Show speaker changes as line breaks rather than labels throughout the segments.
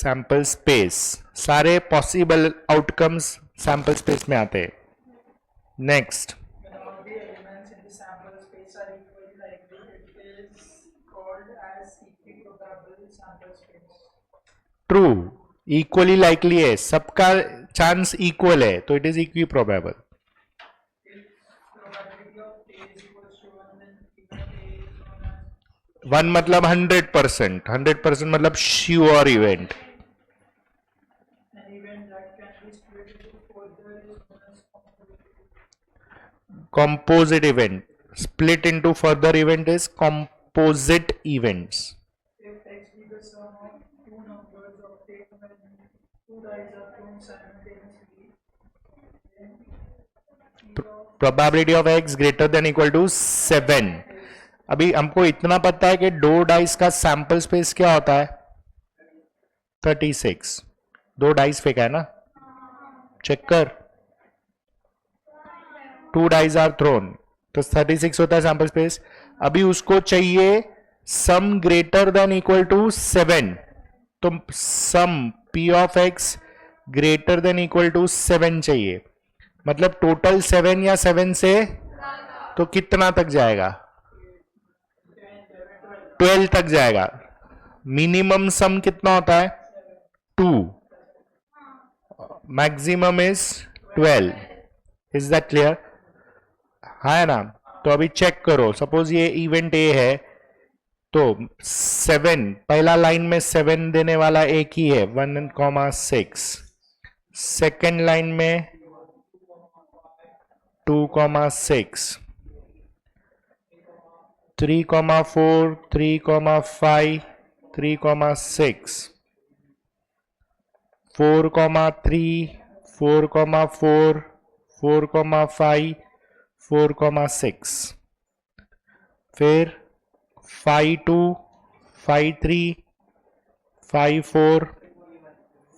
Sample space, सारे possible outcomes sample space में आते हैं. नेक्स्ट, ट्रू, इक्वली लाइकली है, सबका चांस इक्वल है तो it is equi probable. One मतलब 100%, 100% मतलब sure event. Composite event, split into further event is composite events. Probability of x greater than equal to 7. अभी हमको इतना पता है कि दो डाइस का सैंपल स्पेस क्या होता है 36. दो डाइस फेंका है ना, चेक कर. 2 डाइस आर थ्रोन तो 36 होता है सैंपल स्पेस. अभी उसको चाहिए sum greater than equal to 7, तो sum p of x greater than equal to 7 चाहिए. मतलब टोटल 7 या 7 से तो कितना तक जाएगा 12 तक जाएगा. मिनिमम सम कितना होता है 2, maximum is 12. Is that clear? है ना. तो अभी चेक करो, सपोज ये इवेंट ए है तो 7, पहला लाइन में 7 देने वाला एक ही है 1,6. सेकेंड लाइन में 2,6, 3,4, 3,5, 3,6, 4,3, 4,4, 4,5, 4,6. फिर 5,2, 5,3, 5,4,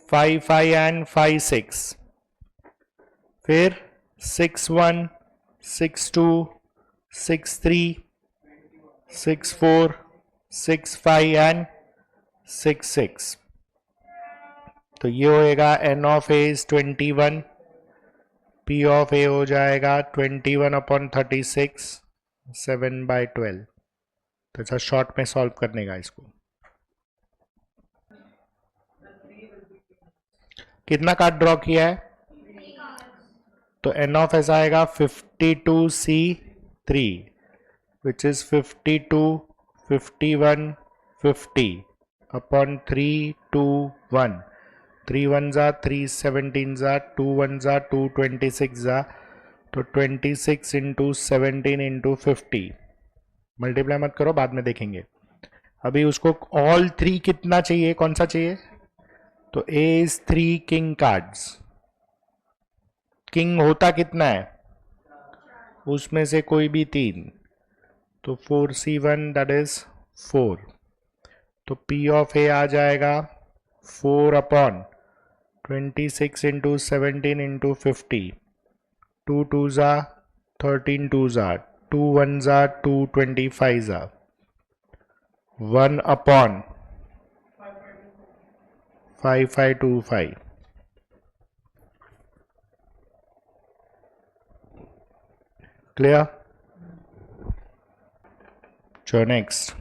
5,5 एंड 5,6. फिर 6,1, 6,2, 6,3, 6,4, 6,5 एंड 6,6. तो ये होएगा n of a is 21, p of a हो जाएगा 21/36, 7/12. तो ऐसा शॉर्ट में सॉल्व करने का इसको कितना कार्ड ड्रॉ किया है तो n ऑफ s आएगा 52c3 which is 52, 51, 50 upon 3, 2, 1. 3 1s are 3, 17s are 2 1s are 2, 26 are तो 26 इंटू 17 इंटू 50. मल्टीप्लाई मत करो, बाद में देखेंगे. अभी उसको ऑल 3 कितना चाहिए, कौन सा चाहिए तो A is 3 king cards. King होता कितना है उसमें से कोई भी 3 तो 4c1 दैट इज 4. तो P ऑफ A आ जाएगा 4 upon 26 into 17 into 50. 2 2s are 13 2s are 2 1s are 2 25s are 1 upon 5525. Clear? So next.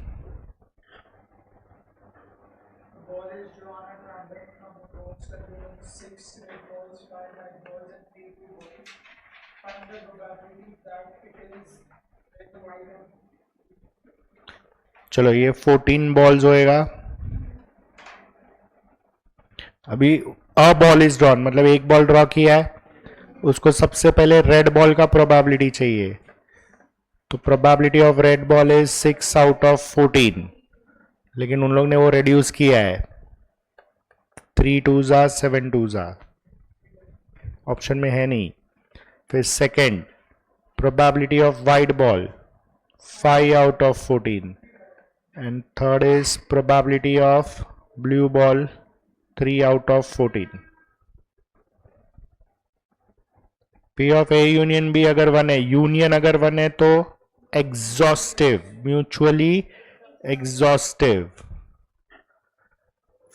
Ball is drawn at random from the balls containing 6 red balls, 5 white balls, and 3 blue balls. Find the probability that it is red, white, and
चलो ये 14 balls होएगा. अभी a ball is drawn मतलब एक ball draw किया है, उसको सबसे पहले रेड बॉल का प्रोबेबिलिटी चाहिए. तो probability of red ball is 6 out of 14, लेकिन उन लोग ने वो रिड्यूस किया है 3 2s are 7 2s are, option में है नहीं. फिर second probability of white ball 5 out of 14 and third is probability of blue ball 3 out of 14. P of A union B अगर 1 है, यूनियन अगर 1 है तो एग्जॉस्टिव, म्यूचुअली एग्जॉस्टिव.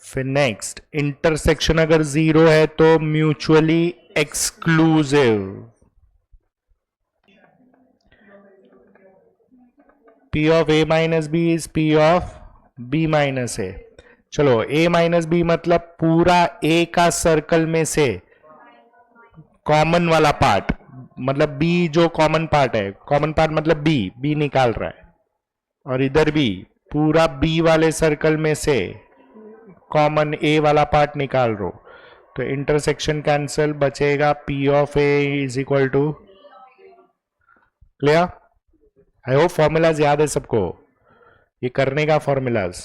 फिर नेक्स्ट इंटरसेक्शन अगर जीरो है तो mutually exclusive, P of A minus B is P of B minus A. चलो A माइनस बी मतलब पूरा A का सर्कल में से कॉमन वाला पार्ट, मतलब B जो कॉमन पार्ट है, कॉमन पार्ट मतलब B निकाल रहा है, और इधर भी पूरा B वाले सर्कल में से कॉमन A वाला पार्ट निकाल रो, तो इंटरसेक्शन कैंसल, बचेगा P of A is equal to, clear? I hope formulas याद है सबको, ये करने का फॉर्मूलाज।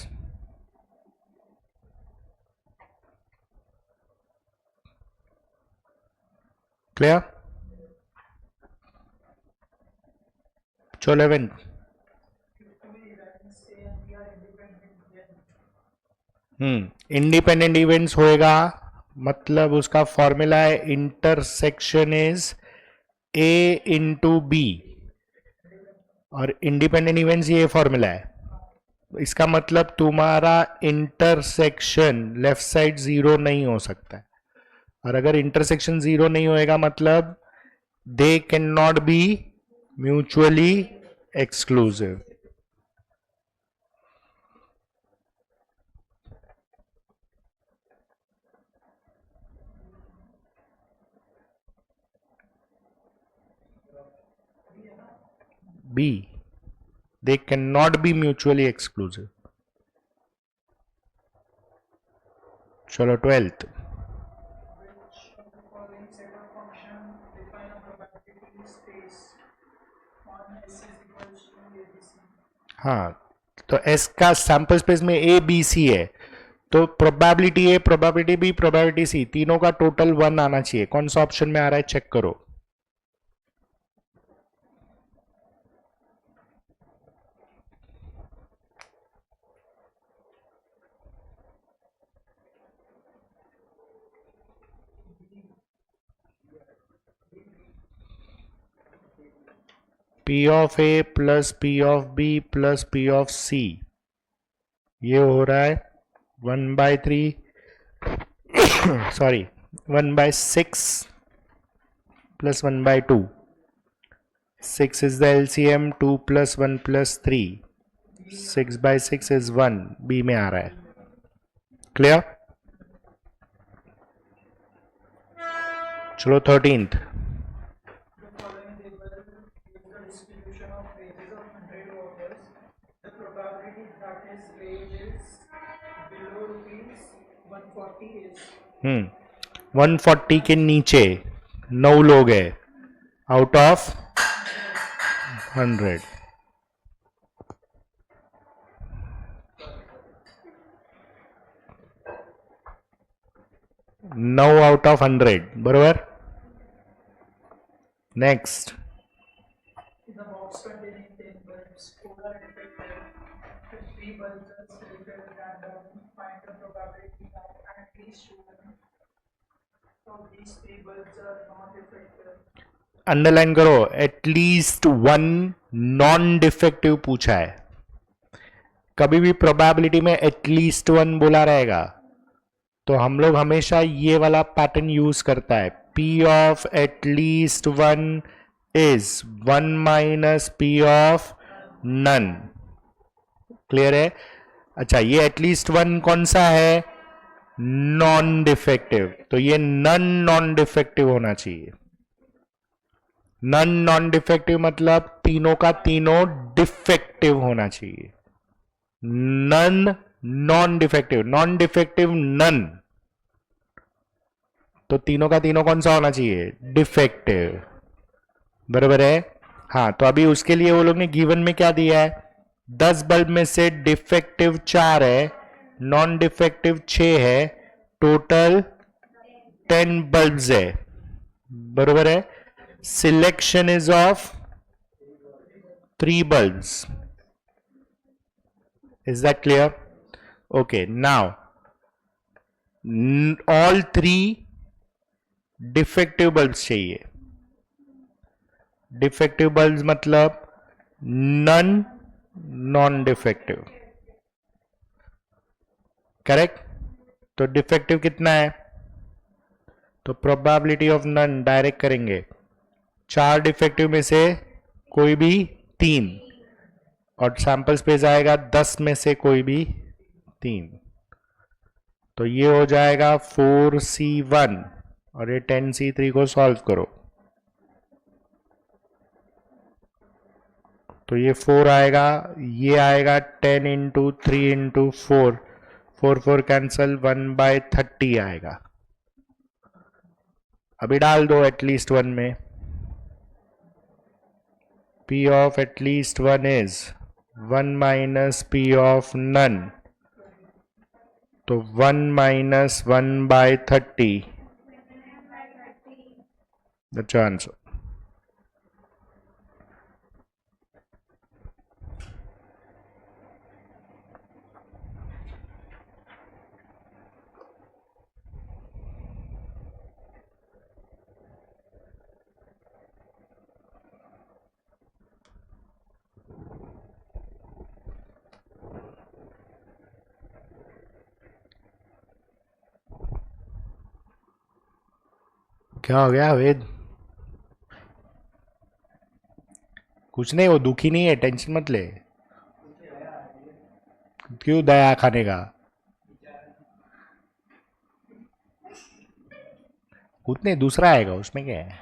क्लियर? चलो 11, इंडिपेंडेंट इवेंट्स होएगा, मतलब उसका फॉर्मूला है intersection is A into B, और इंडिपेंडेंट इवेंट्स ये फॉर्मूला है। इसका मतलब तुम्हारा इंटरसेक्शन लेफ्ट साइड जीरो नहीं हो सकता है, और अगर इंटरसेक्शन जीरो नहीं होएगा मतलब they can not be mutually exclusive. B, they cannot be mutually exclusive. चलो 12th,
Which of the following set of function define a probability space on S is equals to ABC?
हाँ, तो S का sample space में A B C है, तो probability A, probability B, probability C, तीनों का total 1 आना चाहिए। कौन सा ऑप्शन में आ रहा है चेक करो। P of A plus P of B plus P of C, ये हो रहा है 1/3 sorry 1/6 plus 1/2. 6 is the LCM, 2 plus 1 plus 3. 6/6 is 1, B में आ रहा है। क्लियर? चलो 13th,
The following table gives the distribution of wages of 100 workers. The probability that his wage is below rupees 140 is
140 के नीचे 9 लोग हैं out of 100। Now out of 100, बरोबर। Next,
in the box containing 10 bulbs, 4 are defective, 3 bulbs are selected at random. Find the probability that at least one of these 3 bulbs are not defective.
Underline करो, at least 1 non defective पूछा है। कभी भी probability में at least 1 बोला रहेगा, तो हम लोग हमेशा ये वाला पैटर्न यूज करता है। P of at least 1 is 1 minus P of none. Clear है? अच्छा, ये एटलीस्ट 1 कौन सा है? नॉन डिफेक्टिव, तो ये नन नॉन डिफेक्टिव होना चाहिए। नन नॉन डिफेक्टिव मतलब तीनों का तीनों डिफेक्टिव होना चाहिए। None non defective, non defective none, तो तीनों का तीनों कौन सा होना चाहिए? डिफेक्टिव, बराबर है। हाँ, तो अभी उसके लिए वो लोग ने गिवन में क्या दिया है? 10 बल्ब में से डिफेक्टिव 4 है, नॉन डिफेक्टिव 6 है, टोटल 10 बल्ब्स है, बराबर है। Selection is of 3 bulbs. Is that clear? Okay, now all 3 defective bulbs चाहिए। defective bulbs मतलब none non defective, correct? तो डिफेक्टिव कितना है? तो प्रोबेबिलिटी ऑफ नन डायरेक्ट करेंगे, 4 डिफेक्टिव में से कोई भी 3, और सैंपल स्पेस आएगा 10 में से कोई भी 3, तो ये हो जाएगा 4C1 और ये 10C3 को सॉल्व करो तो ये 4 आएगा, ये आएगा 10 इंटू 3 इंटू 4, 4 कैंसल, 1/30 आएगा। अभी डाल दो एटलीस्ट 1 में, P of at least 1 is 1 minus P of none, तो 1 minus 1/30, that's your answer. क्या हो गया वेद? कुछ नहीं, वो दुखी नहीं है, टेंशन मत ले। क्यों दया खाने का? कुछ नहीं, दूसरा आएगा, उसमें क्या है?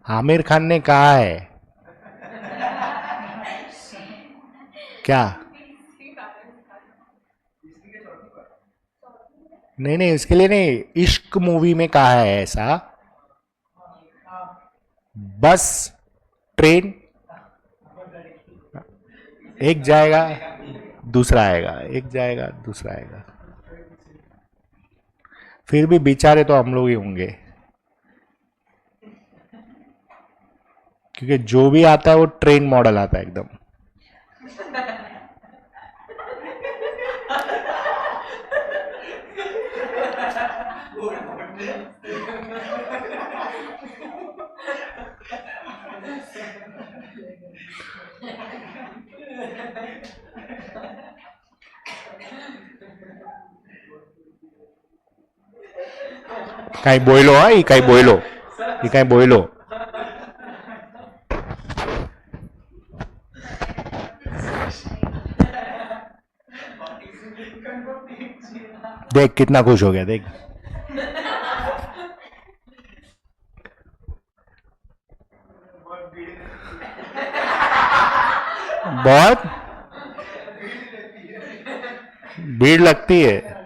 आमिर खान ने कहा है क्या? नहीं नहीं, इसके लिए नहीं, इश्क मूवी में कहा है ऐसा, बस ट्रेन एक जाएगा दूसरा आएगा, एक जाएगा दूसरा आएगा, फिर भी बेचारे तो हम लोग ही होंगे, क्योंकि जो भी आता है वो ट्रेन मॉडल आता है एकदम। काही बोयलो, हा ही काही बोयलो, ही काही बोयलो। देख कितना खुश हो गया, देख। बहुत भीड़ लगती है।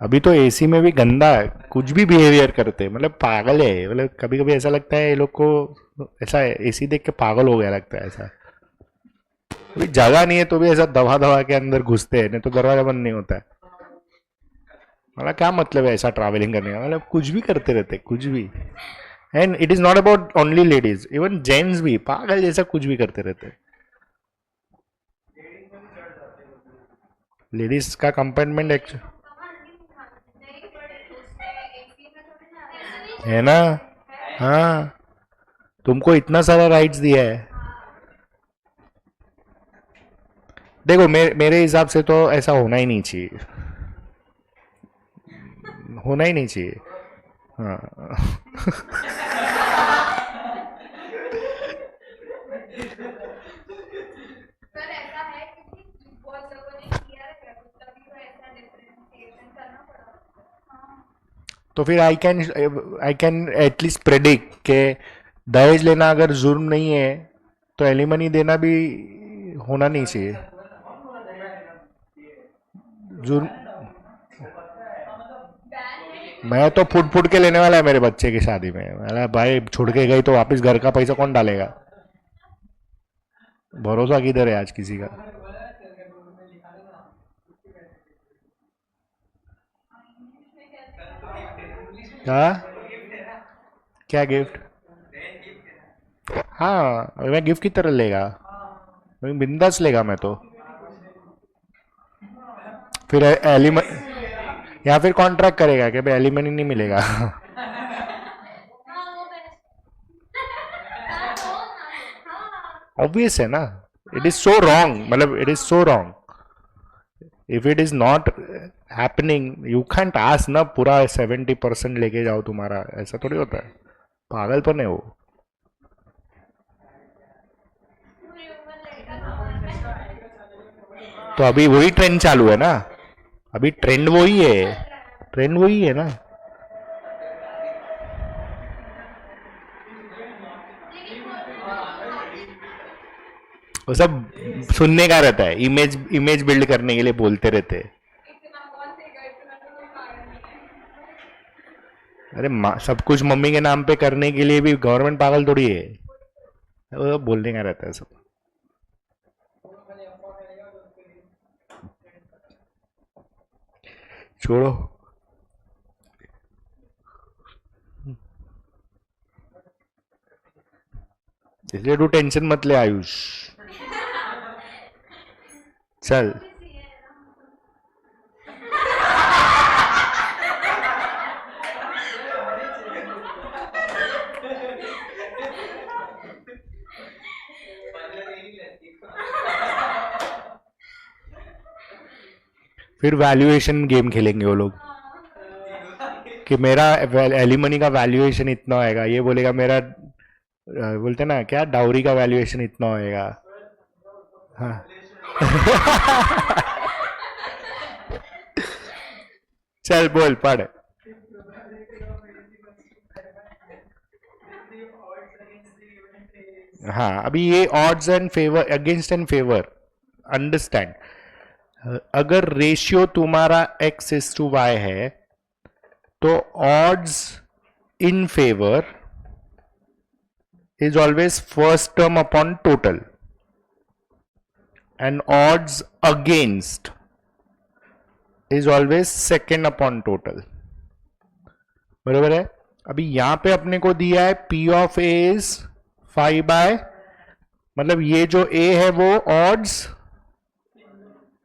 अभी तो एसी में भी गंदा है, कुछ भी बिहेवियर करते हैं, मतलब पागल है, मतलब कभी कभी ऐसा लगता है ये लोग को, ऐसा एसी देख के पागल हो गया लगता है ऐसा। अभी जगह नहीं है तो भी ऐसा दबा दबा के अंदर घुसते हैं, नहीं तो दरवाजा बंद नहीं होता है। मतलब क्या मतलब है ऐसा ट्रैवलिंग करने का, मतलब कुछ भी करते रहते, कुछ भी। And it is not about only ladies, even gents भी पागल जैसा कुछ भी करते रहते। लेडीज का कंपार्टमेंट है ना। हाँ, तुमको इतना सारा राइट्स दिया है। देखो मेरे हिसाब से तो ऐसा होना ही नहीं चाहिए, होना ही नहीं चाहिए। हाँ तो फिर आई कैन एटलीस्ट प्रेडिक्ट के दहेज लेना अगर जुर्म नहीं है तो एलिमनी देना भी होना नहीं चाहिए जुर्म। मैं तो फुट फुट के लेने वाला है मेरे बच्चे की शादी में, मेरा भाई छोड़ के गई तो वापस घर का पैसा कौन डालेगा? भरोसा किधर है आज किसी का? हाँ, क्या गिफ्ट? हाँ, मैं गिफ्ट की तरह लेगा, मैं बिंदास लेगा मैं तो। फिर या फिर कॉन्ट्रैक्ट करेगा कि भाई एलिमनी नहीं मिलेगा। ऑब्वियस है ना, इट इज सो रॉन्ग, मतलब it is so wrong. If it is not happening you can't ask ना पूरा 70% लेके जाओ तुम्हारा, ऐसा थोड़ी होता है, पागलपन है वो। तो अभी वही ट्रेंड चालू है ना, अभी ट्रेंड वही है, ट्रेंड वही है ना। वो सब सुनने का रहता है, इमेज इमेज बिल्ड करने के लिए बोलते रहते हैं। अरे सब कुछ मम्मी के नाम पे करने के लिए भी गवर्नमेंट पागल थोड़ी है, वो बोलने का रहता है सब। छोड़ो, इसलिए तू टेंशन मत ले आयुष, चल। फिर वैल्यूएशन गेम खेलेंगे वो लोग कि मेरा एलिमनी का वैल्यूएशन इतना होएगा, ये बोलेगा मेरा बोलते ना क्या, डाउरी का वैल्यूएशन इतना होएगा। हाँ। चल बोल पढ़। हाँ अभी ये odds and favour, against and favour, understand. अगर रेशियो तुम्हारा x इज टू y है तो odds in favour is always first term upon total and odds against is always second upon total। बरोबर है। अभी यहां पे अपने को दिया है P of A is 5 by, मतलब ये जो A है वो odds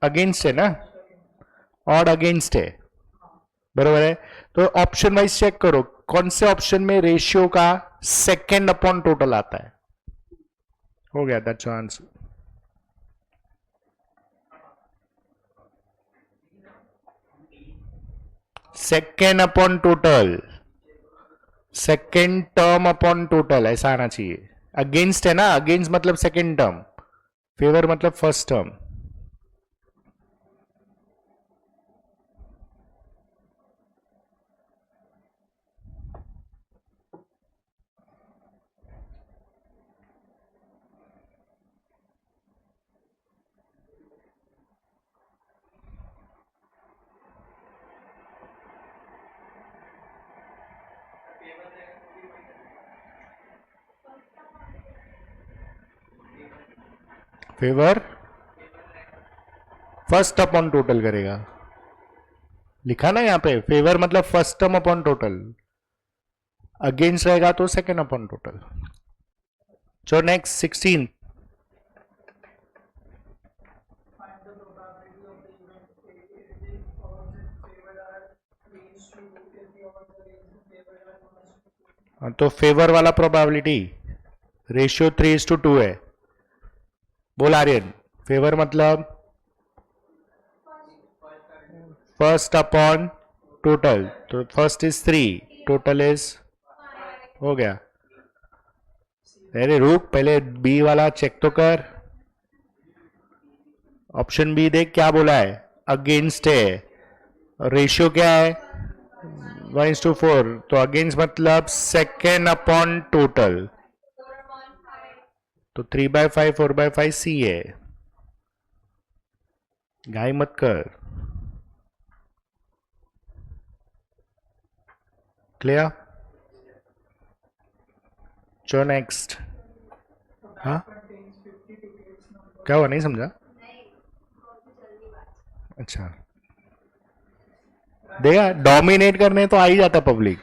against है ना, ऑड अगेंस्ट है, बरोबर है। तो ऑप्शन वाइज चेक करो कौन से ऑप्शन में रेशियो का सेकेंड अपॉन टोटल आता है। हो गया, that's answer. Second upon total, second term upon total ऐसा आना चाहिए। अगेंस्ट है ना, अगेंस्ट मतलब सेकेंड टर्म, फेवर मतलब first term. Favour first upon total करेगा, लिखा ना यहाँ पे, फेवर मतलब first term upon total, against रहेगा तो second upon total. So next 16। तो फेवर वाला प्रोबेबिलिटी रेशियो 3:2 है। बोल आर्यन, फेवर मतलब फर्स्ट अपॉन टोटल, तो फर्स्ट इज 3, टोटल इज, हो गया। अरे रुक, पहले बी वाला चेक तो कर, ऑप्शन बी देख क्या बोला है, अगेंस्ट है, रेशियो क्या है 1:4, तो अगेंस्ट मतलब सेकेंड अपॉन टोटल, तो 3/5 4/5 सी है, घाई मत कर। क्लियर? चलो नेक्स्ट। हाँ क्या हुआ, नहीं समझा? अच्छा, देखा, डोमिनेट करने तो आ ही जाता पब्लिक।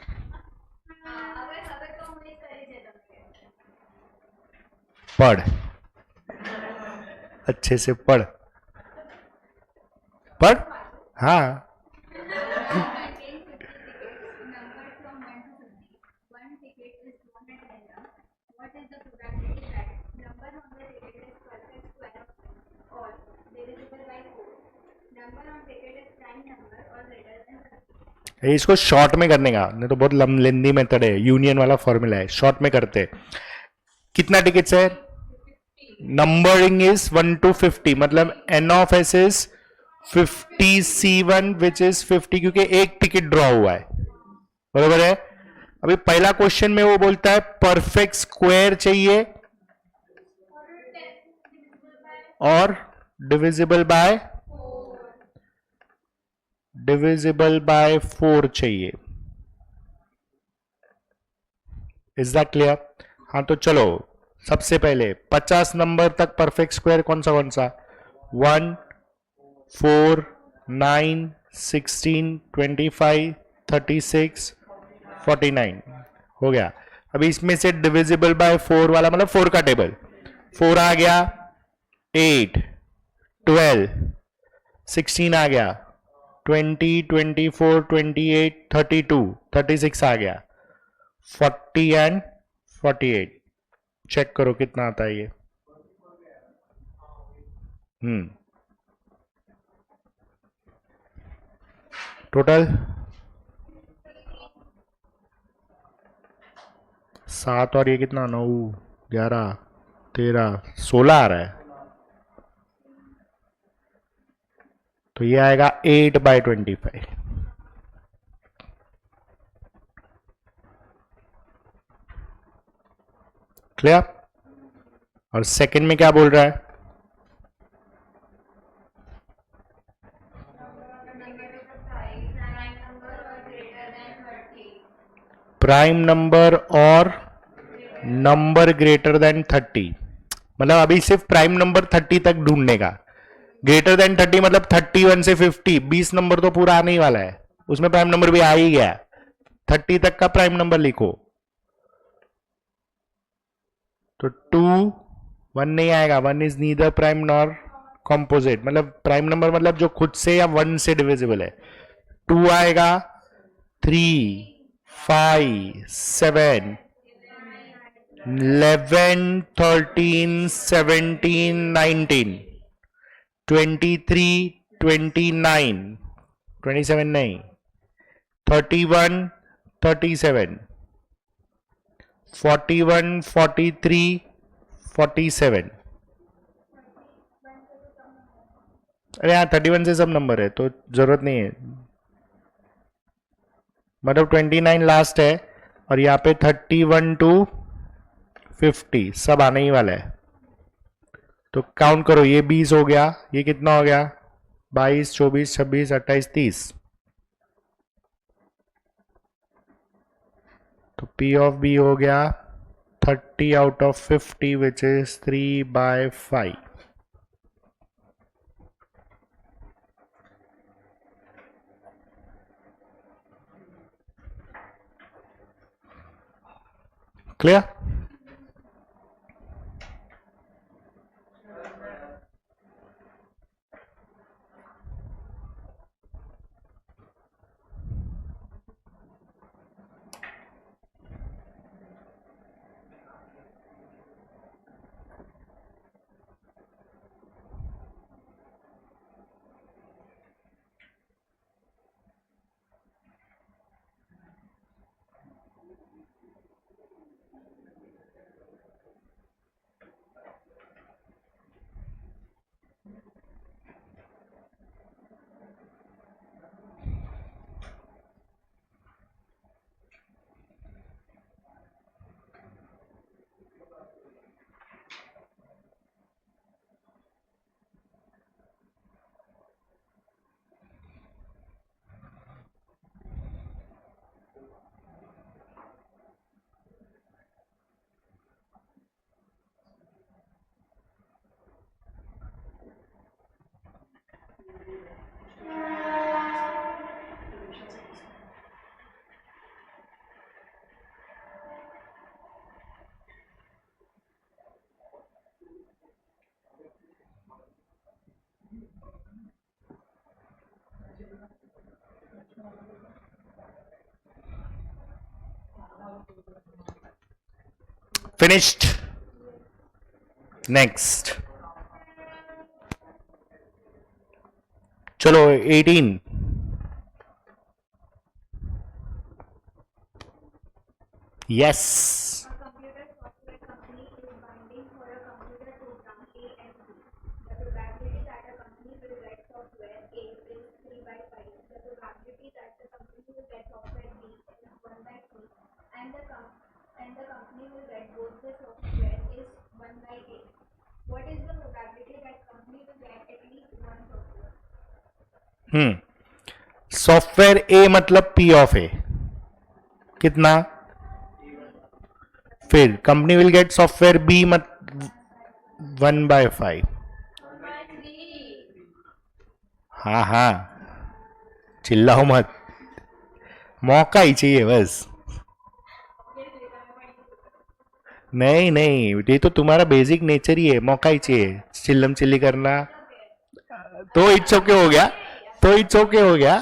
पढ़, अच्छे से पढ़, पढ़। हाँ इसको शॉर्ट में करने का, नहीं तो बहुत लेंदी मेथड है, यूनियन वाला फॉर्मूला है, शॉर्ट में करते हैं। कितना टिकट्स है? नंबरिंग इज 1 to 50, मतलब n of s is 50 C1 which is 50, क्योंकि एक टिकट ड्रॉ हुआ है, बरोबर है। अभी पहला क्वेश्चन में वो बोलता है परफेक्ट स्क्वायर चाहिए और डिविजिबल बाय 4 चाहिए। Is that clear? हाँ, तो चलो सबसे पहले 50 नंबर तक परफेक्ट स्क्वायर कौन सा 1, 4, 9, 16, 25, 36, 49 हो गया। अभी इसमें से डिविजिबल बाय 4 वाला मतलब 4 का टेबल, 4 आ गया, 8, 12, 16 आ गया, 20, 24, 28, 32, 36 आ गया, 40 एंड 48। चेक करो कितना आता है ये। टोटल 7 और ये कितना, 9, 11, 13, 16 आ रहा है। तो ये आएगा 8/25। क्लियर? और सेकंड में क्या बोल रहा है? प्राइम नंबर और नंबर ग्रेटर देन 30, मतलब अभी सिर्फ प्राइम नंबर 30 तक ढूंढने का। ग्रेटर देन 30 मतलब 31 से 50, 20 नंबर तो पूरा आने ही वाला है, उसमें प्राइम नंबर भी आ ही गया। 30 तक का प्राइम नंबर लिखो। तो 2, 1 नहीं आएगा, 1 is neither prime nor composite, मतलब प्राइम नंबर मतलब जो खुद से या 1 से डिविजिबल है। 2 आएगा, 3, 5, 7, 11, 13, 17, 19, 23, 29, 27 नहीं, 31, 37, 41, 43, 47। अरे हाँ, 31 से सब नंबर है तो जरूरत नहीं है, मतलब 29 लास्ट है और यहाँ पे 31 to 50 सब आने ही वाला है। तो काउंट करो, ये 20 हो गया, ये कितना हो गया, 22, 24, 26, 28, 30। तो P of B हो गया 30 out of 50 which is 3/5। Clear? Finished. Next चलो 18। Yes.
A computer software company is binding for a computer program A and B. The probability that a company will get software A is 3 by 5. The probability that the company will get software B is 1 by 3. And the company will get both the software is 1 by 8. What is the probability that company will get at least one software?
Software A मतलब P of A कितना? फिर company will get software B मत 1/5। हाँ हाँ, चिल्लाओ मत, मौका ही चाहिए बस। नहीं नहीं, ये तो तुम्हारा बेसिक नेचर ही है, मौका ही चाहिए, चिल्लम चिल्ली करना। तो इट्स ओके हो गया, तो इट्स ओके हो गया।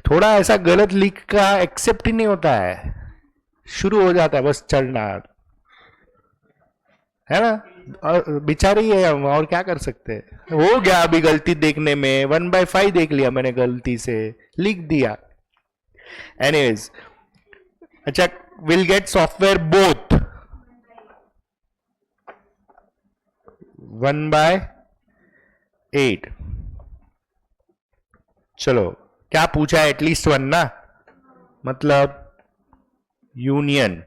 थोड़ा ऐसा गलत लिख का एक्सेप्ट ही नहीं होता है, शुरू हो जाता है बस चढ़ना, है ना। और बेचारी है हम, और क्या कर सकते हैं। हो गया अभी गलती देखने में, 1/5 देख लिया मैंने, गलती से लिख दिया। एनीवेज, अच्छा, विल गेट सॉफ्टवेयर बोथ 1/8। चलो, क्या पूछा है? एटलीस्ट 1 ना, मतलब यूनियन।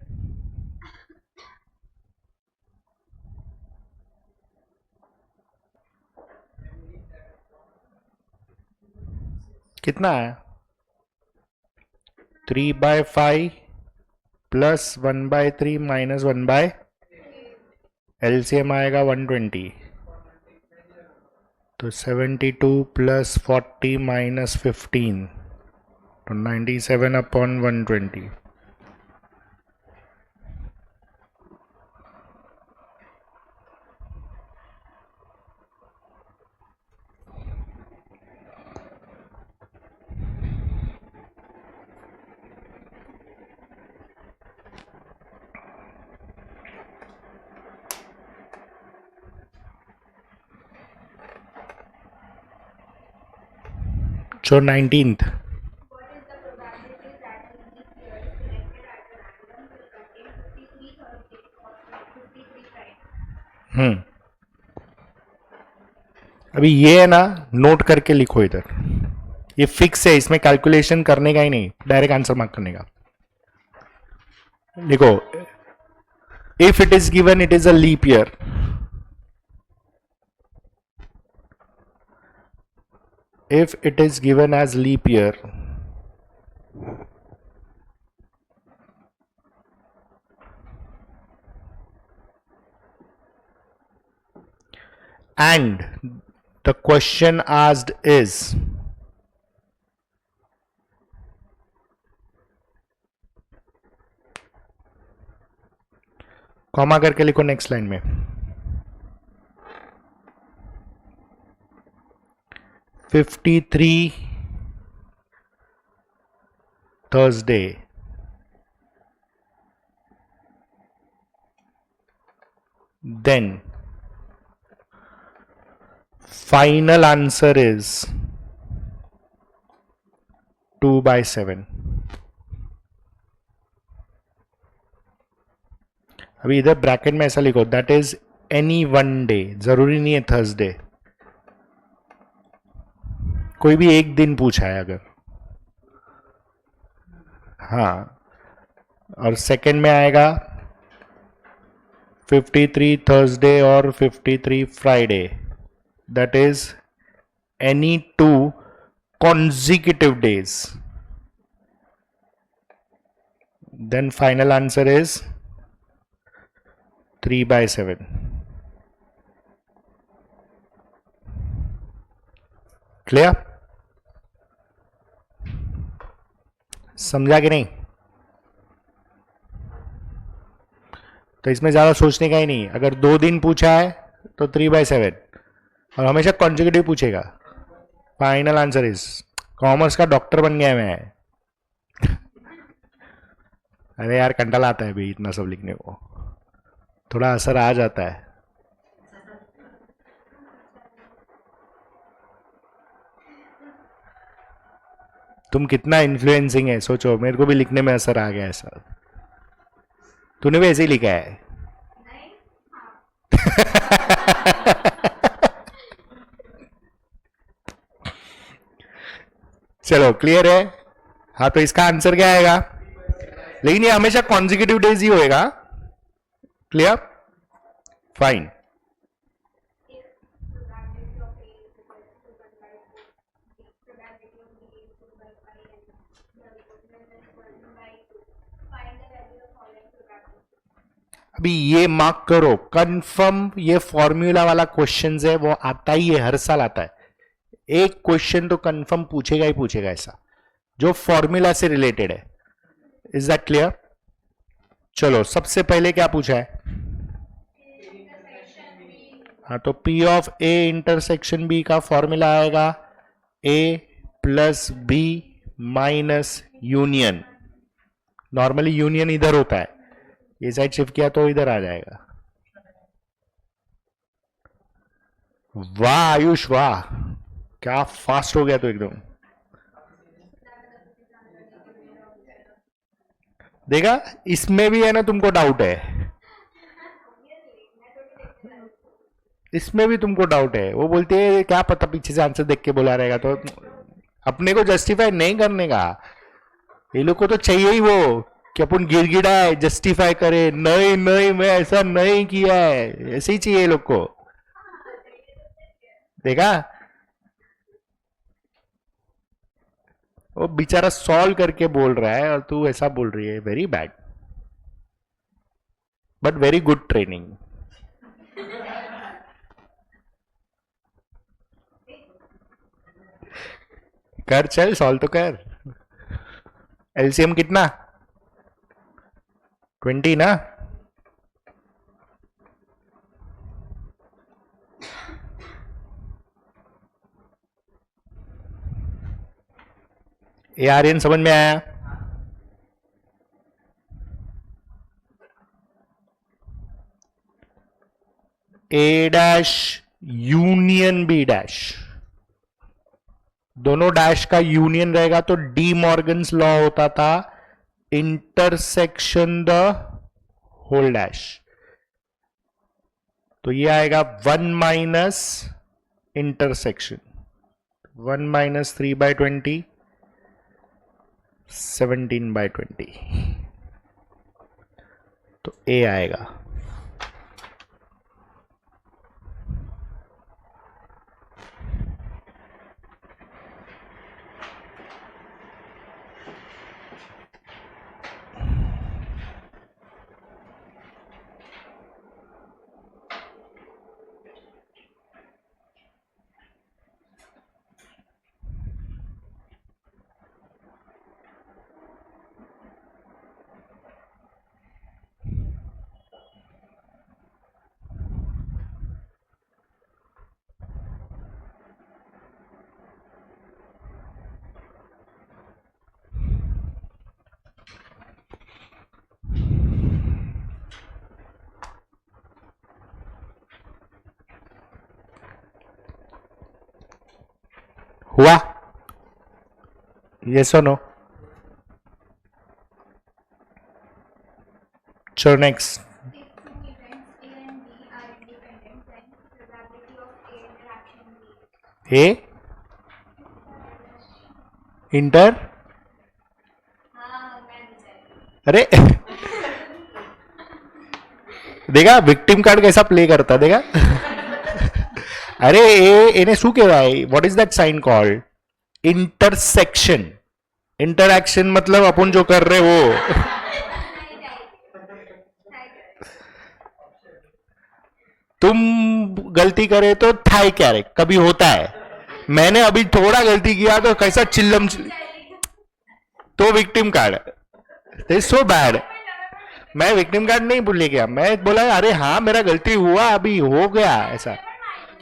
कितना है? 3/5 प्लस 1/3 माइनस 1/, एलसीएम आएगा 120, तो 72 प्लस 40 माइनस 15, तो 97/120। So 19th,
What is the probability that a leap year selected at random will contain 53 Thursdays or 53 Fridays?
अभी ये है ना, नोट करके लिखो इधर, ये फिक्स है, इसमें कैलकुलेशन करने का ही नहीं, डायरेक्ट आंसर मार्क करने का। लिखो, if it is given it is a leap year, if it is given as leap year, and the question asked is comma करके लिखो नेक्स्ट लाइन में, 53 Thursday, then final answer is 2/7। अभी इधर bracket में ऐसा लिखो, that is any one day, जरूरी नहीं है थर्सडे, कोई भी एक दिन पूछा है अगर, हाँ। और सेकंड में आएगा 53 थर्सडे और 53 Friday, that is any 2 consecutive days, then final answer is 3/7। Clear? समझा कि नहीं? तो इसमें ज्यादा सोचने का ही नहीं, अगर 2 दिन पूछा है तो 3/7, और हमेशा कॉन्जिक्यूटिव पूछेगा। फाइनल आंसर इज, कॉमर्स का डॉक्टर बन गया मैं। अरे यार कंटाल आता है भाई इतना सब लिखने को, थोड़ा असर आ जाता है। तुम कितना इन्फ्लुएंसिंग है सोचो, मेरे को भी लिखने में असर आ गया ऐसा। तूने भी ऐसे ही लिखा है।
नहीं, हाँ,
चलो क्लियर है। हाँ तो इसका आंसर क्या आएगा, लेकिन ये हमेशा कॉन्जिक्यूटिव डेज ही होएगा। Clear, fine.
if probability of A is equal to 1 by 4, the probability of B is 2 by 5 and the total is 1 by 2. Find the value of following probability.
अभी ये मार्क करो, confirm ये formula वाला question है, वो आता ही है, हर साल आता है। एक क्वेश्चन तो कंफर्म पूछेगा ही पूछेगा ऐसा, जो फॉर्मूला से रिलेटेड है। Is that clear? चलो सबसे पहले क्या पूछा है? हाँ तो P of A intersection B का फॉर्मूला आएगा A plus B minus union. Normally union इधर होता है, ये साइड शिफ्ट किया तो इधर आ जाएगा। वाह आयुष वाह, क्या फास्ट हो गया तो एकदम। देखा, इसमें भी है ना तुमको डाउट है, इसमें भी तुमको डाउट है। वो बोलते हैं क्या पता पीछे से आंसर देख के बोला रहेगा, तो अपने को जस्टिफाई नहीं करने का। ये लोग को तो चाहिए ही वो कि अपन गिड़गिड़ा है, जस्टिफाई करे, नहीं नहीं मैं ऐसा नहीं किया है, ऐसे ही चाहिए ये लोग को। देखा, वो बेचारा सॉल्व करके बोल रहा है और तू ऐसा बोल रही है। Very bad, but very good training. कर, चल सॉल्व तो कर। एलसीएम कितना? 20 ना? ये आर्यन समझ में आया? ए डैश यूनियन बी डैश, दोनों डैश का यूनियन रहेगा तो डी मॉर्गन्स लॉ होता था, इंटरसेक्शन द होल डैश। तो ये आएगा 1 माइनस इंटरसेक्शन, 1 माइनस 3/20, 17/20, तो ए आएगा। हुआ? यस और नो? चलो next.
If two events A and B are independent, then probability of A interaction B.
A inter,
हाँ, मैं नहीं चाहिए।
अरे देखा विक्टिम कार्ड कैसा प्ले करता, देखा? अरे એને શું કહેવાય? What is that sign called? Intersection. Interaction मतलब अपन जो कर रहे वो। तुम गलती करे तो थाई क्यारेक कभी होता है, मैंने अभी थोड़ा गलती किया तो कैसा चिल्लम तो विक्टिम कार्ड, सो बैड। मैं विक्टिम कार्ड नहीं भूल गया, मैं बोला अरे हाँ मेरा गलती हुआ, अभी हो गया ऐसा,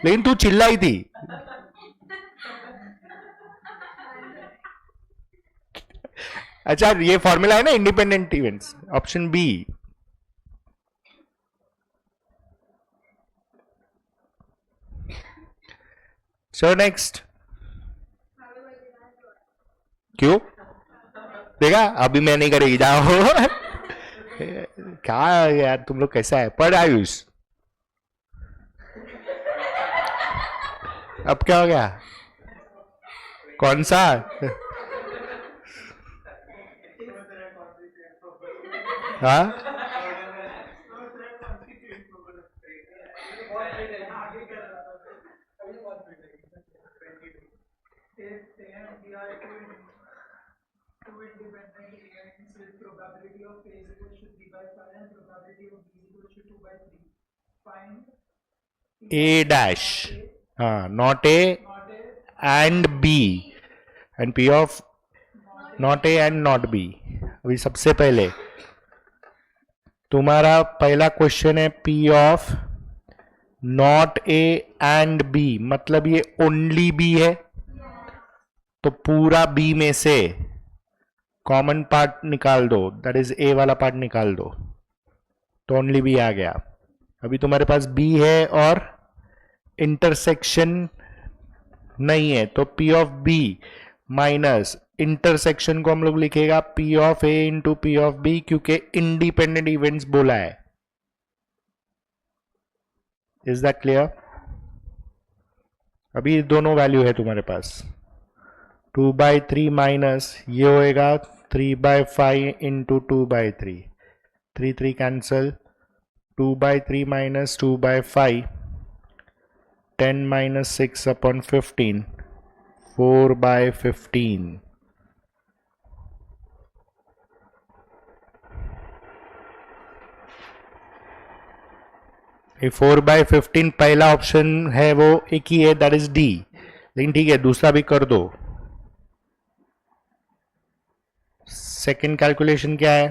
लेकिन तू चिल्लाई थी। अच्छा ये फॉर्मूला है ना independent events, option B. So next,
However,
क्यों? देखा, अभी मैं नहीं करेगी, जाओ। क्या यार तुम लोग कैसा है? पढ़ आयुष, अब क्या हो गया? कौन सा? हाँ,
Two independent events with probability of A is equal to 3 by 5 and probability of B is equal to 2 by 3. Find
A dash, हाँ, not A
not A,
and B, and P of not A and not B. अभी सबसे पहले तुम्हारा पहला question है P of not A and B, मतलब ये only B है, तो पूरा बी में से कॉमन पार्ट निकाल दो, दैट इज ए वाला पार्ट निकाल दो, तो ओनली बी आ गया। अभी तुम्हारे पास बी है और इंटरसेक्शन नहीं है, तो P of B minus intersection को हम लोग लिखेगा P of A into P of B, क्योंकि इंडिपेंडेंट इवेंट्स बोला है। Is that clear? अभी दोनों वैल्यू है तुम्हारे पास, 2/3 माइनस ये होएगा 3/5 into 2/3, 3 cancel, 2/3 minus 2/5, 10 minus 6 upon 15, 4/15। ये 4/15 पहला ऑप्शन है वो एक ही है, दैट इज डी, लेकिन ठीक है दूसरा भी कर दो। सेकंड कैलकुलेशन क्या है?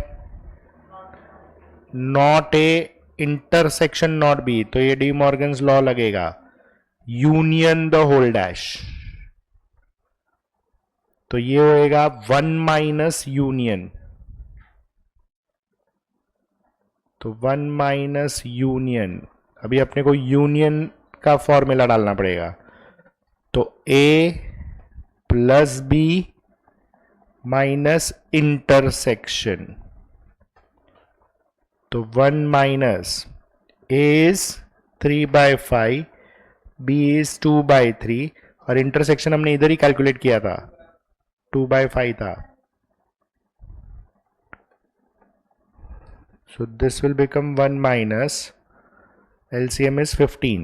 Not A intersection not be, तो ये डी मॉर्गन्स लॉ लगेगा, यूनियन द होल डैश, तो ये होएगा 1 माइनस यूनियन, तो 1 माइनस यूनियन। अभी अपने को यूनियन का फॉर्मूला डालना पड़ेगा, तो A plus B minus intersection, तो 1 minus A is 3/5, B is 2/3, और इंटरसेक्शन हमने इधर ही कैलकुलेट किया था, 2/5 था, so this will become 1 minus LCM is 15,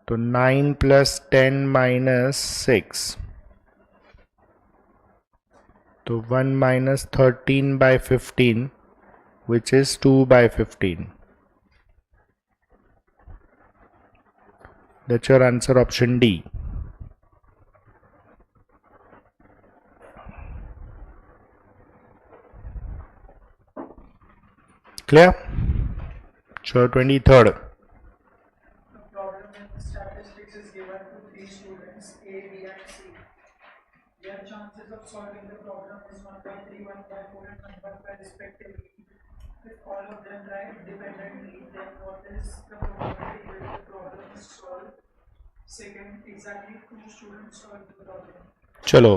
तो 9 plus 10 minus 6, तो 1 minus 13/15, which is 2/15. That's your answer, option D. Clear? So 23rd.
the problem in statistics is given to 3 students A, B and C. Their chances of solving the problem is 1/3, 1/4 and 1/5 respectively. If all of them write independently, then what is the probability that the problem is solved? Second, exactly 2 students solve the problem.
चलो,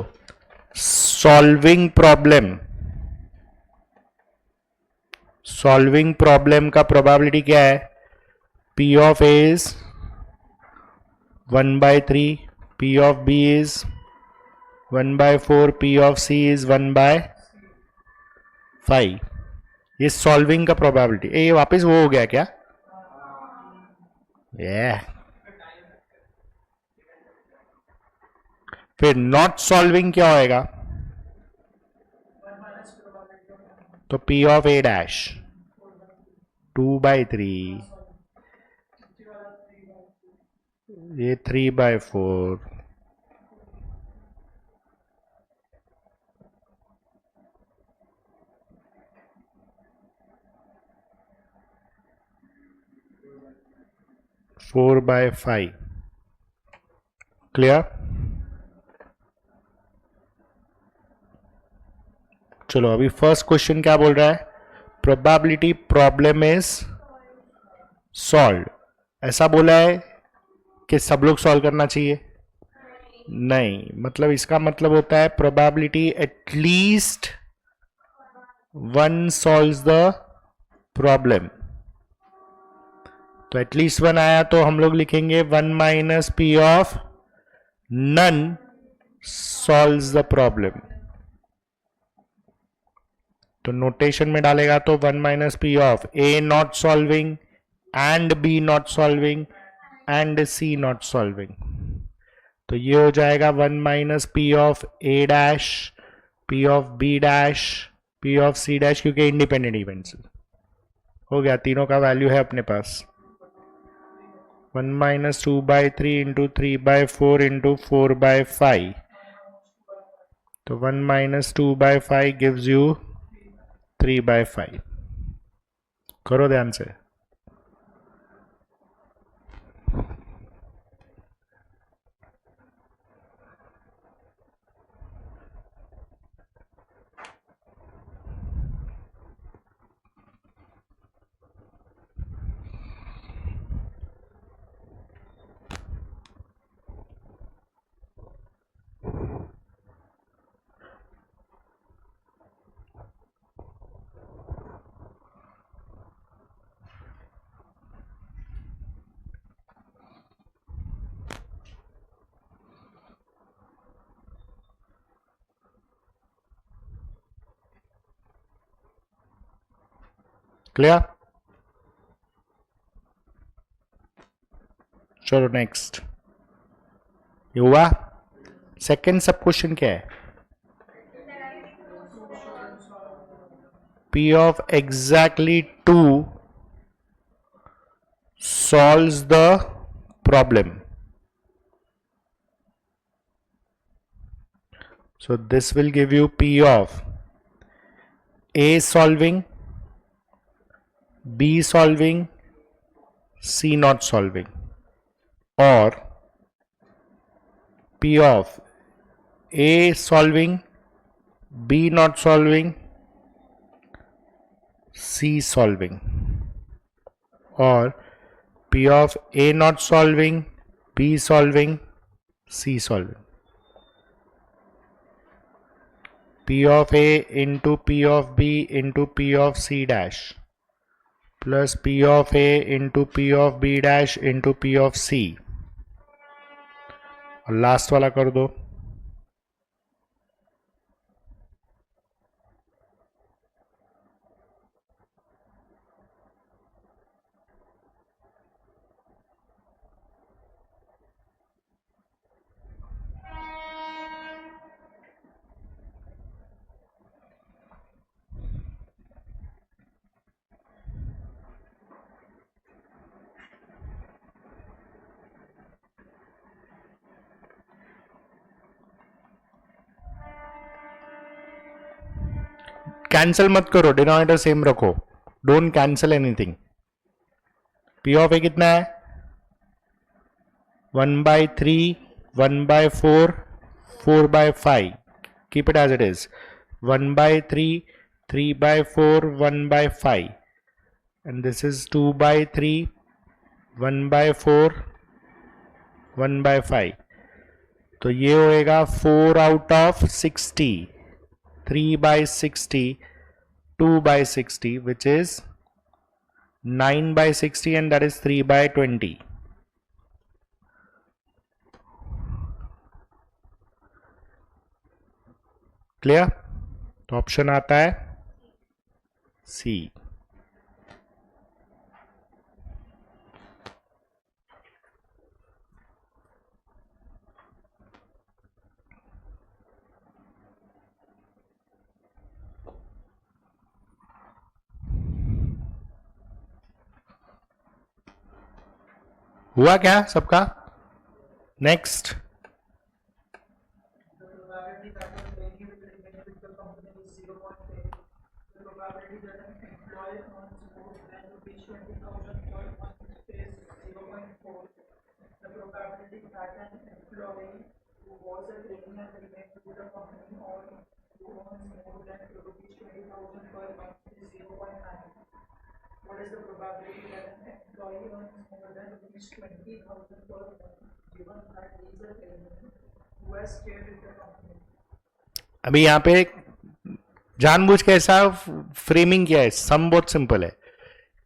solving problem, solving problem का probability क्या है? P of A is 1/3, P of B is 1/4, P of C is 1/5। ये solving का probability. ये वापस वो हो गया क्या? फिर नॉट सॉल्विंग क्या होएगा? तो P ऑफ A डैश 2/3, ये 3/4, फोर बाय 5। क्लियर? चलो अभी फर्स्ट क्वेश्चन क्या बोल रहा है? प्रोबेबिलिटी प्रॉब्लम इज सॉल्व, ऐसा बोला है कि सब लोग सॉल्व करना चाहिए। नहीं, मतलब इसका मतलब होता है probability at least one solves the problem. तो एटलीस्ट वन आया तो हम लोग लिखेंगे one minus P of none solves the problem. तो नोटेशन में डालेगा तो one minus P of A not solving and B not solving and C not solving. तो ये हो जाएगा one minus P of A dash, P of B dash, P of C dash, क्योंकि independent events हो गया, तीनों का value है अपने पास। One minus two by three into three by four into four by five. तो one minus two by five gives you three by five. करो ध्यान से। क्लियर? चलो नेक्स्ट। ये हुआ। सेकेंड सब क्वेश्चन क्या है? P of exactly 2 solves the problem. So this will give you P of A solving, B solving, C not solving, or P of A solving, B not solving, C solving, or P of A not solving, B solving, C solving. P of A into P of B into P of C dash plus P of A into P of B dash into P of C, और last वाला कर दो। Cancel मत करो, denominator same रखो, don't cancel anything. P of A कितना है? 1/3, 1/4, 4/5। Keep it as it is. 1/3, 3/4, 1/5, and this is 2/3, 1/4, 1/5। तो ये होएगा 4 out of 60, 3/60, 2/60, which is 9/60, and that is 3/20. Clear? तो ऑप्शन आता है सी। हुआ क्या सबका? Next.
The probability that a lady will remain with the company is 0.8. The probability that an employee earns more than rupees 20,000 per month is 0.4. The probability that an employee who was a trainee and remained with the company or who earns more than rupees 20,000 per month is 0.9. What is the probability that an employee earns more than rupees 20,000 per month given that he is a trainee who has stayed with the company.
अभी यहाँ पे जानबूझ के ऐसा framing किया है, सम बहुत simple है,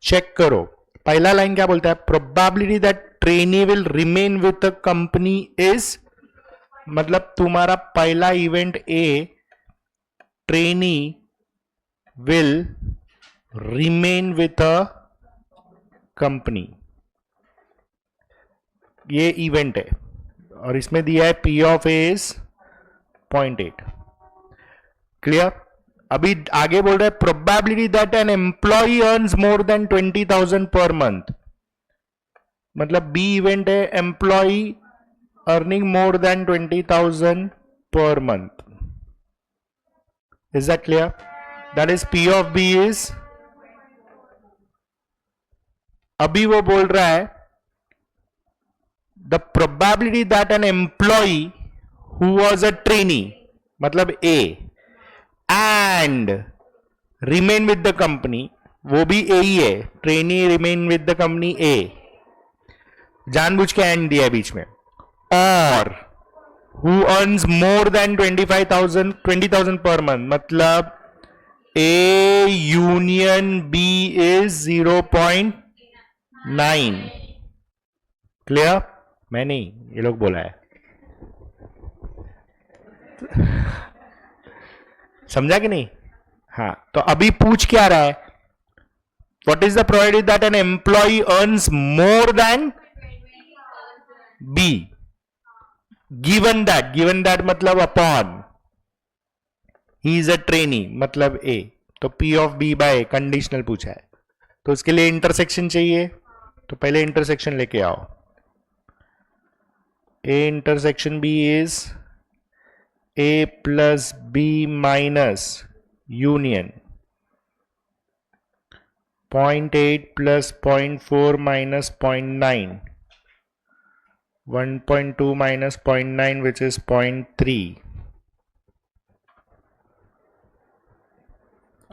चेक करो। पहला लाइन क्या बोलता है, probability that trainee will remain with the company is, मतलब तुम्हारा पहला event A, trainee will remain with a company, ये इवेंट है और इसमें दिया है P of A is 0.8। Clear. अभी आगे बोल रहा है probability that an employ earns more than 20,000 per month, मतलब बी इवेंट है employee earning more than 20,000 per month. Is that clear? That is P of B is, अभी वो बोल रहा है the probability that an employee who was a trainee, मतलब A, and remain with the company, वो भी A ही है, trainee remain with the company A, जानबूझ के and दिया है बीच में, और who earns more than 20,000 per month, मतलब A union B is 0.9। Clear? मैं नहीं, ये लोग बोला है। समझा कि नहीं? हाँ, तो अभी पूछ क्या रहा है, what is the probability that an employ earns more than B, given that मतलब upon, he is a trainee मतलब ए, तो P of B by conditional पूछा है, तो उसके लिए इंटरसेक्शन चाहिए, तो पहले इंटरसेक्शन लेके आओ। A intersection B is A plus B minus union, 0.8 plus 0.4 minus 0.9, 1.2 minus 0.9 which is 0.3।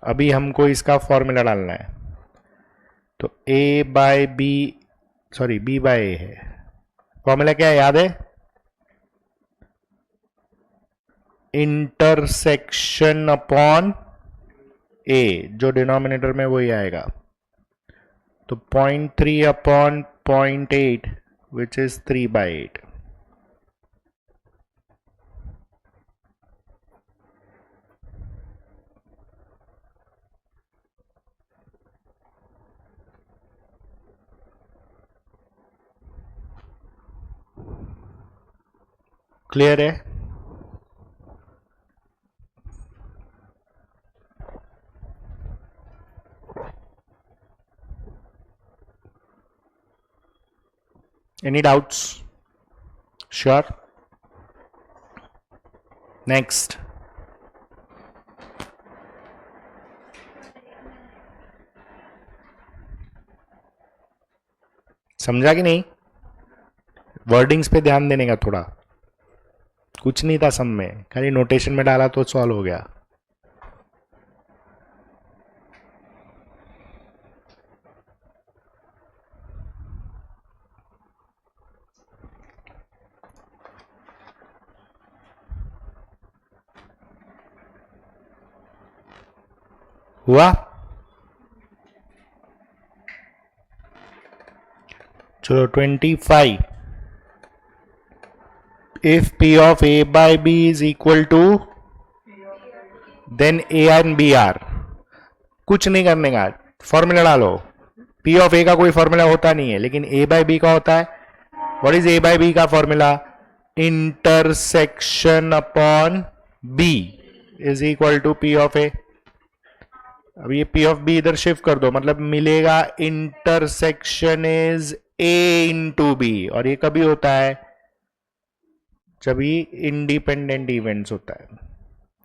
अभी हमको इसका फॉर्मूला डालना है, तो A by B, sorry B by A है, फॉर्मूला क्या है याद है, इंटरसेक्शन अपॉन ए, जो डिनोमिनेटर में वही आएगा, तो 0.3 अपॉन 0.8 विच इज 3/8। क्लियर है? Any doubts? Sure. Next. समझा कि नहीं? वर्डिंग्स पे ध्यान देने का थोड़ा, कुछ नहीं था सम में, खाली नोटेशन में डाला तो सॉल्व हो गया। हुआ? चलो 25, if P of A by B is equal to, then A and B are, कुछ नहीं करने का, फॉर्मूला डालो। P of A का कोई फॉर्मूला होता नहीं है, लेकिन A by B का होता है। What is A by B का formula, intersection upon B is equal to P of A। अब ये P of B इधर शिफ्ट कर दो, मतलब मिलेगा intersection is A into B, और ये कभी होता है जब ये इंडिपेंडेंट इवेंट्स होता है,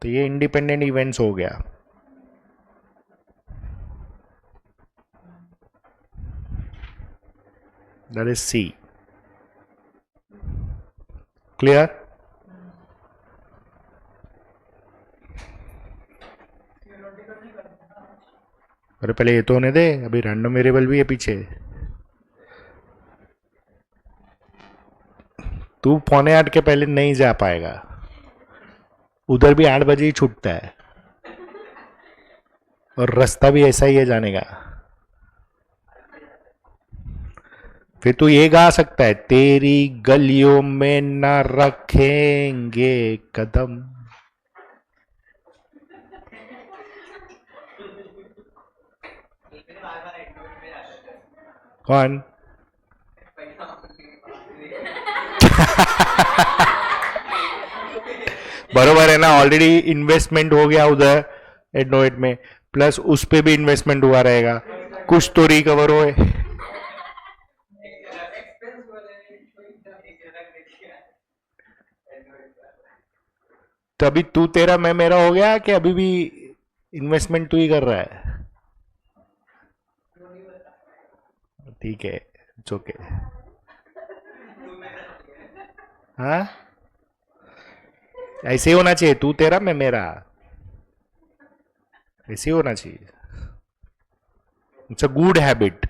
तो ये इंडिपेंडेंट इवेंट्स हो गया। That is C। क्लियर? अरे पहले ये तो होने दे, अभी रैंडम वेरिएबल भी है पीछे। तू 7:45 के पहले नहीं जा पाएगा, उधर भी 8 बजे ही छूटता है और रास्ता भी ऐसा ही है जाने का। फिर तू ये गा सकता है, तेरी गलियों में ना रखेंगे कदम। कौन? बरोबर है ना, ऑलरेडी इन्वेस्टमेंट हो गया उधर एडनोएट में, प्लस उस पे भी इन्वेस्टमेंट हुआ रहेगा, कुछ तो रिकवर होए। तो अभी तू तेरा मैं मेरा हो गया कि अभी भी इन्वेस्टमेंट तू ही कर रहा है? ठीक है, इट्स ओके। हाँ, ऐसे ही होना चाहिए, तू तेरा मैं मेरा, ऐसे ही होना चाहिए। It's a good habit,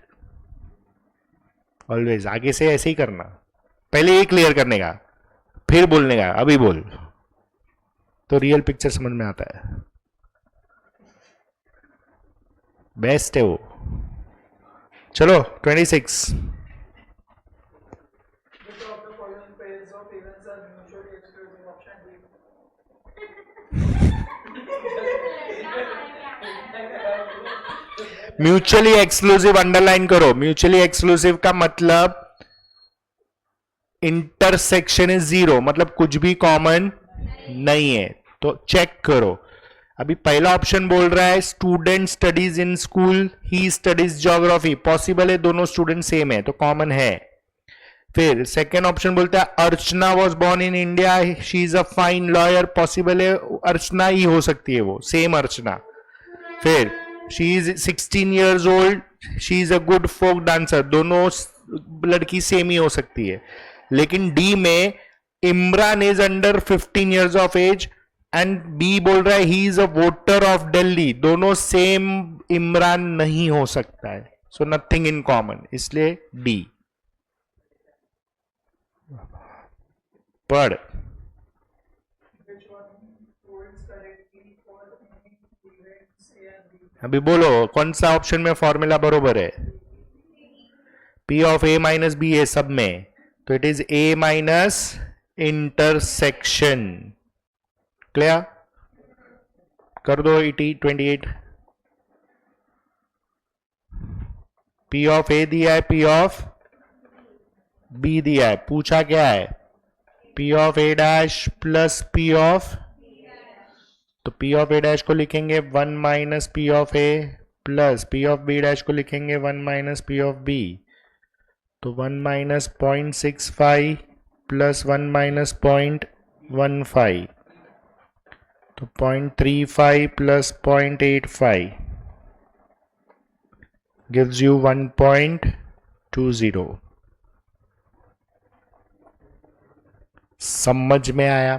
always आगे से ऐसे ही करना। पहले ये क्लियर करने का, फिर बोलने का, अभी बोल तो रियल पिक्चर समझ में आता है। बेस्ट है वो। चलो 26।
Which of the following pairs of events are mutually exclusive? Option D.
Mutually exclusive underline करो। म्यूचुअली एक्सक्लूसिव का मतलब इंटरसेक्शन इज 0, मतलब कुछ भी कॉमन नहीं है। तो चेक करो, अभी पहला ऑप्शन बोल रहा है student studies in school, he studies geography, possible है दोनों स्टूडेंट सेम है तो कॉमन है। फिर सेकेंड ऑप्शन बोलता है Archana was born in India, she is a fine lawyer, possible है अर्चना ही हो सकती है, वो सेम अर्चना। फिर she is 16 years old, she is a good folk dancer, दोनों लड़की सेम ही हो सकती है। लेकिन डी में Imran is under 15 years of age and B बोल रहा है he is a voter of Delhi, दोनों सेम इमरान नहीं हो सकता है, सो नथिंग इन कॉमन, इसलिए डी। पढ़।
Which one holds correctly for any events A and B?
अभी बोलो कौन सा ऑप्शन में फॉर्मूला बरोबर है? P of A minus B है सब में, तो it is A minus intersection. Clear? कर दो 28। P ऑफ A दिया है, P ऑफ B दिया है, पूछा क्या है? P of A dash plus P of, तो P ऑफ A डैश को लिखेंगे 1 minus P of A plus P of B dash को लिखेंगे 1 माइनस P ऑफ B, तो 1 माइनस 0.65 प्लस 1 माइनस 0.15, तो 0.35 प्लस 0.85 gives you 1.20। समझ में आया?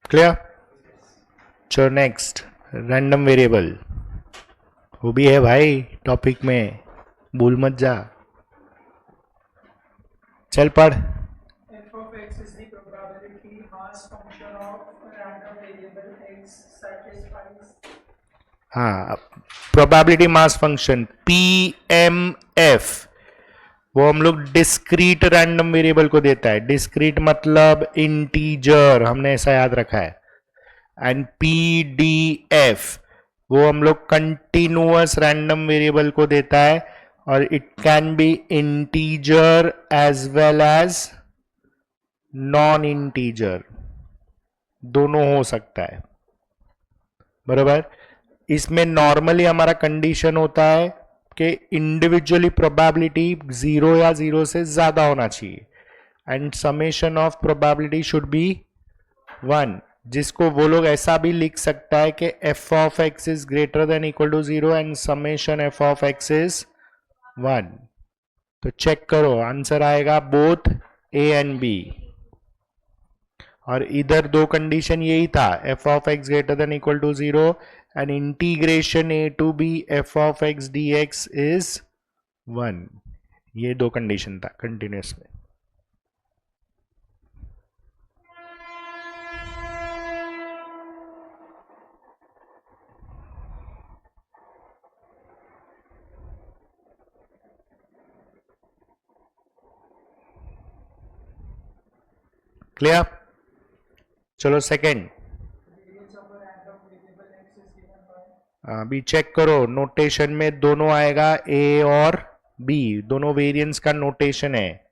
क्लियर? चलो नेक्स्ट, रैंडम वेरिएबल, वो भी है भाई टॉपिक में, भूल मत जा। चल पढ़।
F of x is the probability mass function of random variable x satisfies.
हाँ, प्रोबेबिलिटी मास फंक्शन PMF, वो हम लोग डिस्क्रीट रैंडम वेरिएबल को देता है। डिस्क्रीट मतलब इंटीजर, हमने ऐसा याद रखा है। एंड PDF वो हम लोग कंटिन्यूअस रैंडम वेरिएबल को देता है, और it can be integer as well as non integer, दोनों हो सकता है। बराबर? इसमें नॉर्मली हमारा कंडीशन होता है कि इंडिविजुअली प्रोबेबिलिटी 0 या 0 से ज्यादा होना चाहिए, and summation of probability should be 1। जिसको वो लोग ऐसा भी लिख सकता है कि F of X is greater than equal to 0 and summation F of X is 1। तो चेक करो, आंसर आएगा बोथ ए एंड बी। और इधर दो कंडीशन यही था, F of X greater than equal to 0 and integration A to B F of X D X is 1। ये दो कंडीशन था कंटिन्यूस में। क्लियर? चलो second,
variance of a random variable x is given by
अभी check करो, notation में दोनों आएगा ए और बी, दोनों वेरिएंस का नोटेशन है।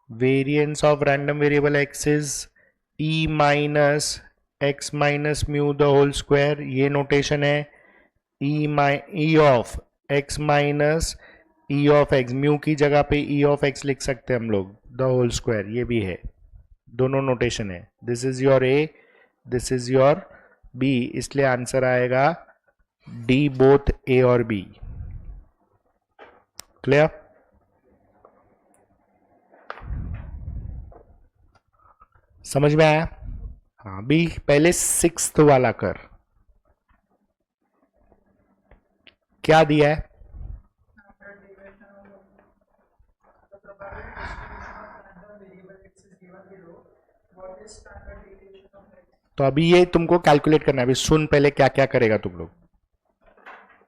Variance of random variable X is E minus X minus mu the whole square, ये नोटेशन है। E of X minus E of X, mu की जगह पे ई ऑफ एक्स लिख सकते हैं हम लोग, द होल स्क्वायर, ये भी है। दोनों नोटेशन है। This is your A, this is your B, इसलिए आंसर आएगा डी बोथ ए और बी। क्लियर? समझ में आया? हाँ, बी पहले 6th वाला कर, क्या दिया है?
standard deviation of the probability distribution of random variable x is given below. What is standard deviation of x?
तो अभी ये तुमको कैलकुलेट करना है। अभी सुन पहले क्या क्या करेगा तुम लोग।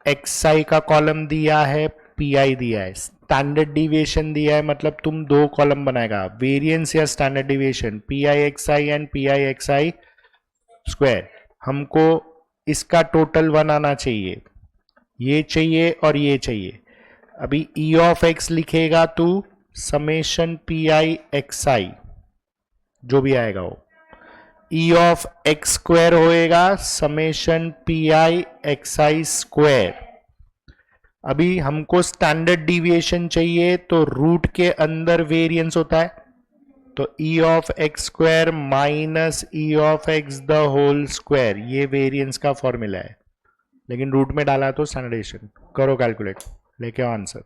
एक्स आई का कॉलम दिया है, पी आई दिया है, स्टैंडर्ड डिविएशन दिया है, मतलब तुम दो कॉलम बनाएगा, वेरिएंस या standard deviation, P I x I and P I x I square. हमको इसका टोटल 1 आना चाहिए, ये चाहिए और ये चाहिए। अभी ई ऑफ एक्स लिखेगा तू समेशन पी आई एक्स आई, जो भी आएगा वो। ई ऑफ एक्स स्क्वायर होएगा summation P I x I square. अभी हमको स्टैंडर्ड डिविएशन चाहिए, तो रूट के अंदर वेरिएंस होता है, तो E of X square minus E of X the whole square, ये वेरिएंस का फॉर्मूला है, लेकिन रूट में डाला तो स्टैंडर्डाइजेशन। करो कैलकुलेट, लेके आओ आंसर।